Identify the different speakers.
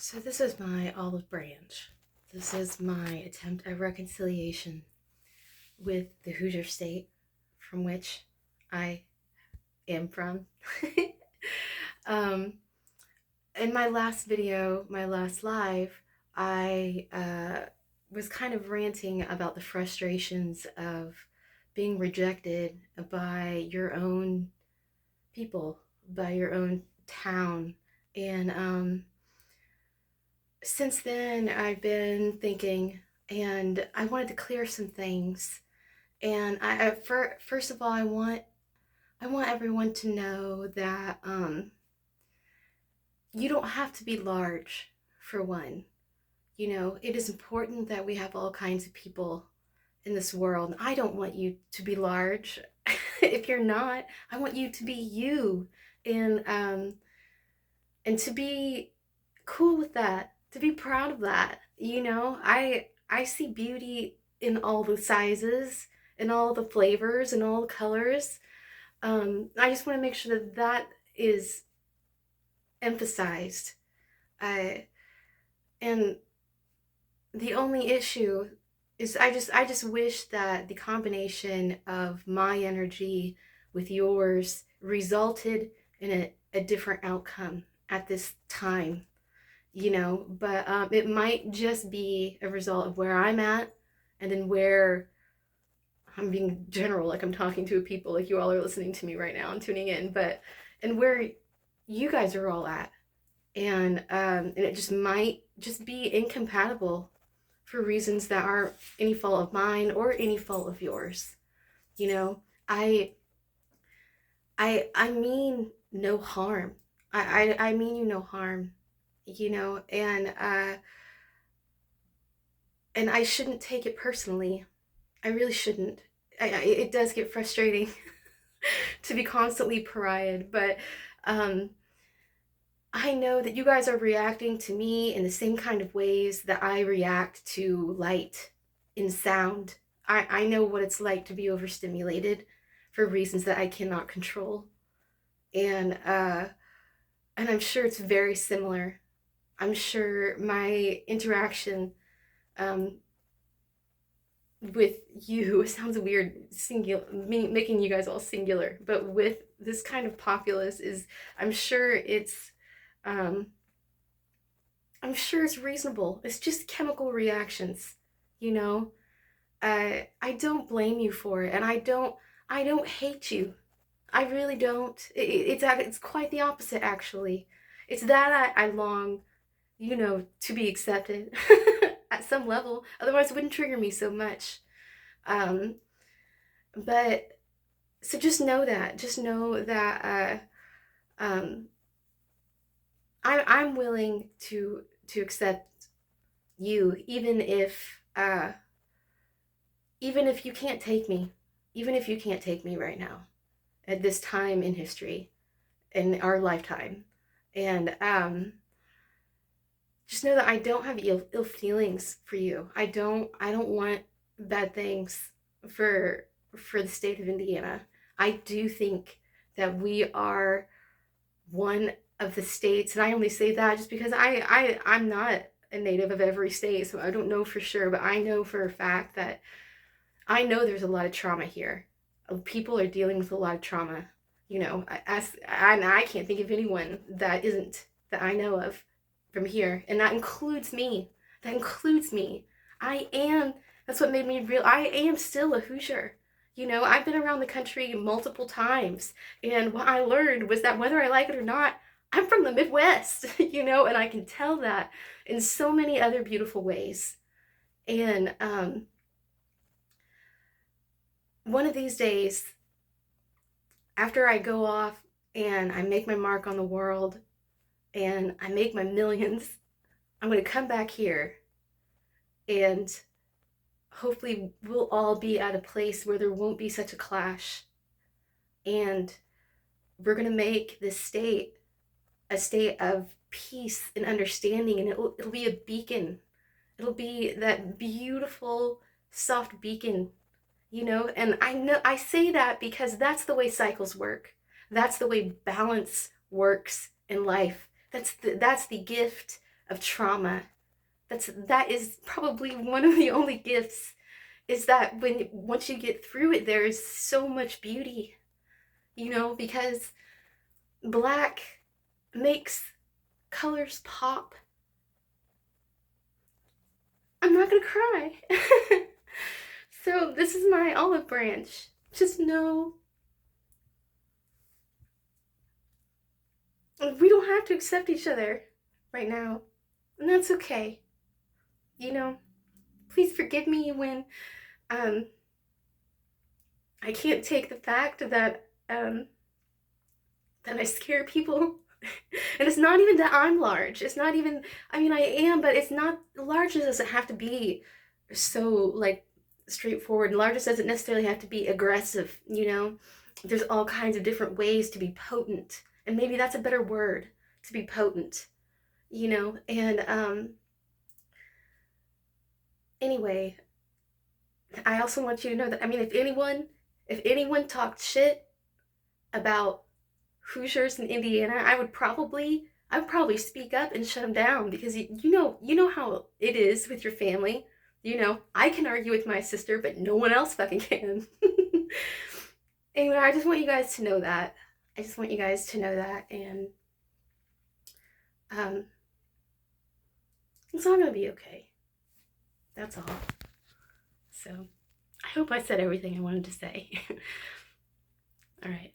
Speaker 1: So this is my olive branch. This is my attempt at reconciliation with the Hoosier state from which I am from. um, in my last video, my last live, I was kind of ranting about the frustrations of being rejected by your own people, by your own town. And since then, I've been thinking, and I wanted to clear some things. And first of all, I want everyone to know that you don't have to be large. For one, it is important that we have all kinds of people in this world. I don't want you to be large. If you're not, I want you to be you, and to be cool with that, to be proud of that. I see beauty in all the sizes, in all the flavors, and all the colors. I just want to make sure that that is emphasized. I and the only issue is I just wish that the combination of my energy with yours resulted in a different outcome at this time. But it might just be a result of where I'm at, and then where I'm being general, like I'm talking to people, like you all are listening to me right now and tuning in, but and where you guys are all at, and it just might just be incompatible for reasons that aren't any fault of mine or any fault of yours. You know, I I mean no harm. I mean you no harm. And I shouldn't take it personally. I really shouldn't. It does get frustrating to be constantly pariahed, but um, I know that you guys are reacting to me in the same kind of ways that I react to light and sound. I know what it's like to be overstimulated for reasons that I cannot control. And and I'm sure it's very similar. I'm sure my interaction um, with you, it sounds weird, singular, making you guys all singular, but with this kind of populace is, I'm sure it's um, I'm sure it's reasonable. It's just chemical reactions, you know. I don't blame you for it, and I don't hate you. I really don't. It's quite the opposite, actually. It's that I long, to be accepted at some level. Otherwise, it wouldn't trigger me so much. Um, but so just know that. Just know that I'm willing to accept you, even if you can't take me, even if you can't take me right now at this time in history, in our lifetime. And just know that I don't have ill feelings for you. I don't want bad things for the state of Indiana. I do think that we are one of the states, and I only say that just because I'm not a native of every state, so I don't know for sure, but I know for a fact that I know there's a lot of trauma here. People are dealing with a lot of trauma. I can't think of anyone that I know of from here, and that includes me. That includes me. I am. That's what made me real. I am still a Hoosier. I've been around the country multiple times, and what I learned was that whether I like it or not, I'm from the Midwest. And I can tell that in so many other beautiful ways. And one of these days, after I go off and I make my mark on the world and I make my millions, I'm going to come back here, and hopefully we'll all be at a place where there won't be such a clash. And we're going to make this state a state of peace and understanding, and it'll be a beacon. It'll be that beautiful, soft beacon, and I know I say that because that's the way cycles work. That's the way balance works in life. That's the gift of trauma. That is probably one of the only gifts, is that once you get through it, there is so much beauty, because black makes colors pop. I'm not gonna cry. So this is my olive branch. Just know we don't have to accept each other right now, and that's okay. You know, please forgive me when um I can't take the fact that I scare people. And it's not even that I'm large. It's not even, I mean, I am, but it's not, large doesn't have to be so like straightforward. Largest doesn't necessarily have to be aggressive. There's all kinds of different ways to be potent. And maybe that's a better word, to be potent. And anyway, I also want you to know that, I mean, if anyone talked shit about Hoosiers in Indiana, I would probably speak up and shut them down, because you know how it is with your family. I can argue with my sister, but no one else fucking can. Anyway, I just want you guys to know that. I just want you guys to know that, and um, it's all gonna be okay. That's all. So, I hope I said everything I wanted to say. All right.